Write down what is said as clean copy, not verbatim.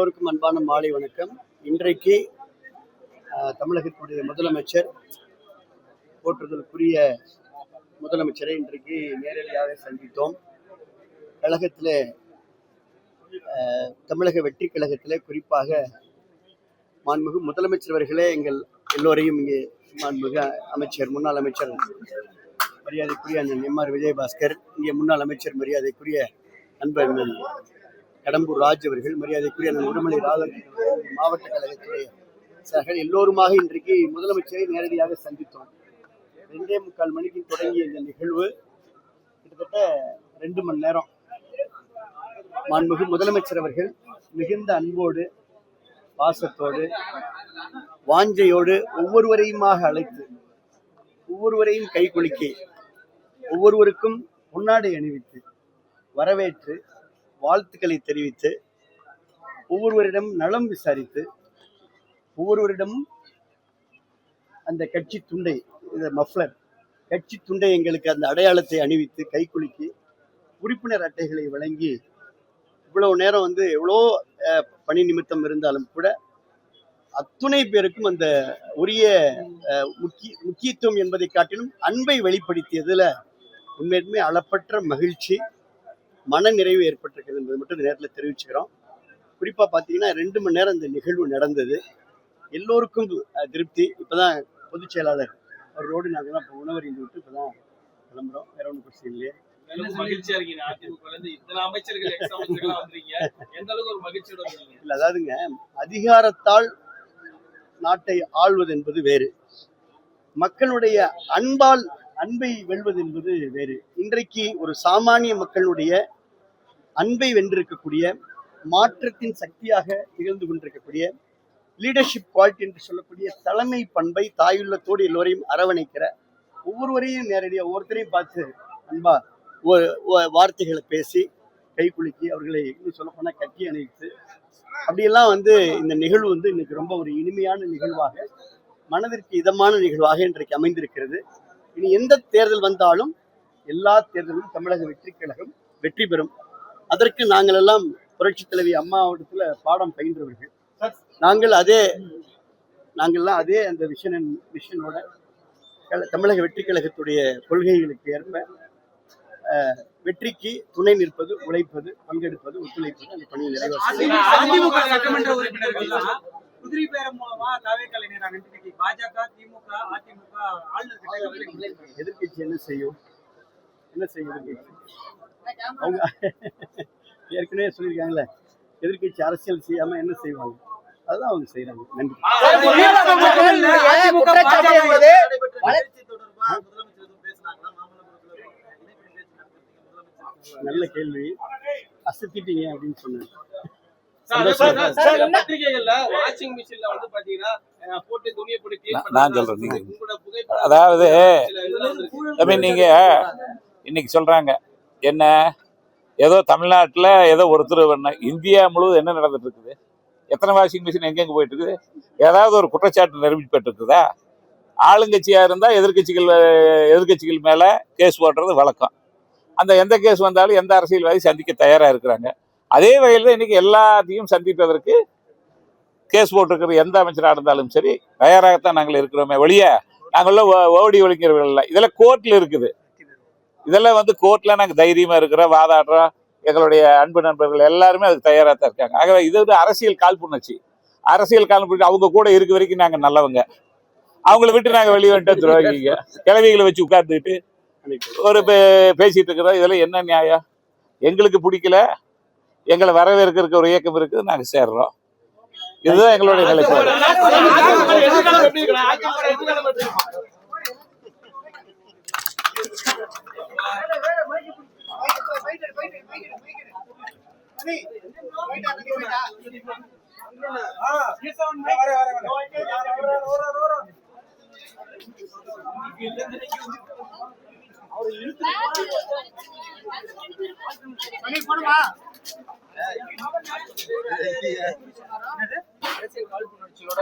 எல்லோருக்கும் அன்பான மாலை வணக்கம். இன்றைக்கு தமிழகத்துடைய முதலமைச்சர், போற்றுதலுக்குரிய முதலமைச்சரை இன்றைக்கு நேரடியாக சந்தித்தோம். கழகத்திலே, தமிழக வெற்றி கழகத்திலே குறிப்பாக மாண்புமிகு முதலமைச்சர் அவர்களே எங்கள் எல்லோரையும் இங்கே மாண்புமிகு அமைச்சர், முன்னாள் அமைச்சர் மரியாதைக்குரிய அண்ணன் எம்.ஆர். விஜயபாஸ்கர், இங்கே முன்னாள் அமைச்சர் மரியாதைக்குரிய அன்பர் கடம்பூர் ராஜ் அவர்கள், மரியாதைக்குரிய அண்ணன் உடுமலை ராதாகிருஷ்ணன், மாவட்ட கழகத்துடைய சார்கள் எல்லோருமாக இன்றைக்கு முதலமைச்சரை நேரடியாக சந்தித்தோம். 2:45 மணிக்கு தொடங்கிய இந்த நிகழ்வு கிட்டத்தட்ட 2 மணி நேரம். மாண்புமிகு முதலமைச்சர் அவர்கள் மிகுந்த அன்போடு, பாசத்தோடு, வாஞ்சையோடு ஒவ்வொருவரையுமாக அழைத்து, ஒவ்வொருவரையும் கைகுலுக்கி, ஒவ்வொருவருக்கும் பொன்னாடை அணிவித்து வரவேற்று வாழ்த்துக்களை தெரிவித்து, ஒவ்வொருவரிடம் நலம் விசாரித்து, ஒவ்வொருவரிடமும் அந்த கட்சி துண்டை, இந்த மஃப்ளர் கட்சி துண்டை, எங்களுக்கு அந்த அடையாளத்தை அணிவித்து கைகுலுக்கி உறுப்பினர் அட்டைகளை வழங்கி, இவ்வளவு நேரம் எவ்வளோ பணி நிமித்தம் இருந்தாலும் கூட அத்துணை பேருக்கும் அந்த உரிய முக்கியத்துவம் என்பதை காட்டிலும் அன்பை வெளிப்படுத்தியதுல உண்மையுமே அளப்பற்ற மகிழ்ச்சி, மன நிறைவு ஏற்பட்டிருக்குது என்பதை மட்டும் இந்த நேரத்தில் தெரிவிச்சுக்கிறோம். குறிப்பாக பார்த்தீங்கன்னா 2 மணி நேரம் இந்த நிகழ்வு நடந்தது. எல்லோருக்கும் திருப்தி. இப்போதான் பொதுச் செயலாளர் அவரோடு நாங்கள் தான் இப்போ உணவறிந்து விட்டு இப்போ தான் கிளம்புறோம். வேற ஒன்றும் பிரச்சனை இல்லையே. மகிழ்ச்சியா இருக்கீங்க. இல்லை, அதாவதுங்க, அதிகாரத்தால் நாட்டை ஆள்வது என்பது வேறு, மக்களுடைய அன்பை வெல்வது என்பது வேறு. இன்றைக்கு ஒரு சாமானிய மக்களுடைய அன்பை வென்றிருக்கக்கூடிய, மாற்றத்தின் சக்தியாக திகழ்ந்து கொண்டிருக்கக்கூடிய லீடர்ஷிப் குவாலிட்டி என்று சொல்லக்கூடிய தலைமை பண்பை தாயுள்ளத்தோடு எல்லோரையும் அரவணைக்கிற, ஒவ்வொருவரையும் நேரடியாக ஒவ்வொருத்தரையும் பார்த்து அன்பா வார்த்தைகளை பேசி கைகுலுக்கி, அவர்களை இன்னும் சொல்லப்போனால் கட்டி அணைத்து, அப்படியெல்லாம் இந்த நிகழ்வு இன்னைக்கு ரொம்ப ஒரு இனிமையான நிகழ்வாக, மனதிற்கு இதமான நிகழ்வாக இன்றைக்கு அமைந்திருக்கிறது. இனி எந்த தேர்தல் வந்தாலும் எல்லா தேர்தலும் தமிழக வெற்றி கழகம் வெற்றி பெறும். அதற்கு நாங்கள் எல்லாம் புரட்சி தலைவி அம்மாவிடத்துல பாடம் பயின்றவர்கள். நாங்கள்லாம் அதே அந்த விஷனோட தமிழக வெற்றி கழகத்துடைய கொள்கைகளுக்கு ஏற்ப வெற்றிக்கு துணை நிற்பது, உழைப்பது, பங்கெடுப்பது, ஒத்துழைப்பது, அந்த பணியை நிறைவேற்ற சட்டமன்ற உறுப்பினர்கள் குதிரை பேரம் மூலமா பாஜக, திமுக, அதிமுக எதிர்கட்சி என்ன செய்யும் எதிர்கட்சி? அவங்க ஏற்கனவே சொல்லியிருக்காங்களே, எதிர்கட்சி அரசியல் செய்யாம என்ன செய்வாங்க? அதுதான் அவங்க செய்யறாங்க. நன்றி. நல்ல கேள்வி, அசத்திட்டீங்க அப்படின்னு சொன்னேன். நான் சொல்றேன், நீங்க அதாவது நீங்க இன்னைக்கு சொல்றாங்க என்ன, ஏதோ தமிழ்நாட்டில் ஏதோ ஒருத்தர் இந்தியா முழுவதும் என்ன நடந்துட்டு இருக்குது? எத்தனை வாஷிங் மிஷின் எங்கெங்க போயிட்டு இருக்குது? ஏதாவது ஒரு குற்றச்சாட்டு நிரூபிக்கப்பட்டு இருக்குதா? ஆளுங்கட்சியா இருந்தா எதிர்கட்சிகள் மேல கேஸ் போடுறது வழக்கம். அந்த எந்த கேஸ் வந்தாலும் எந்த அரசியல்வாதி சந்திக்க தயாரா இருக்கிறாங்க. அதே வகையில் இன்னைக்கு எல்லாத்தையும் சந்திப்பதற்கு கேஸ் போட்டிருக்கிற எந்த அமைச்சராக இருந்தாலும் சரி தயாராகத்தான் நாங்கள் இருக்கிறோமே ஒழிய நாங்களும் ஓடி ஒழிக்கிறவர்கள் இல்லை. இதெல்லாம் கோர்ட்ல இருக்குது. இதெல்லாம் கோர்ட்ல நாங்கள் தைரியமா இருக்கிறோம், வாதாடுறோம். எங்களுடைய அன்பு நண்பர்கள் எல்லாருமே அதுக்கு தயாராக தான் இருக்காங்க. ஆகவே இது அரசியல் காழ்ப்புணர்ச்சி. அரசியல் காழ்ப்புணர்ச்சி அவங்க கூட இருக்க வரைக்கும் நாங்கள் நல்லவங்க. அவங்கள விட்டு நாங்கள் வெளியே வந்துட்டு துரோகிங்க. கிளவிகளை வச்சு உட்கார்ந்துக்கிட்டு ஒரு பேசிட்டு இருக்கிறோம். இதெல்லாம் என்ன நியாயம்? எங்களுக்கு பிடிக்கல, எங்களை வரவேற்கிறதுக்கு ஒரு இயக்கம் இருக்குது, நாங்கள் சேர்றோம். இதுதான் எங்களுடைய நிலைப்பாடு. அரசியல் காழ்ப்புணர்ச்சியோட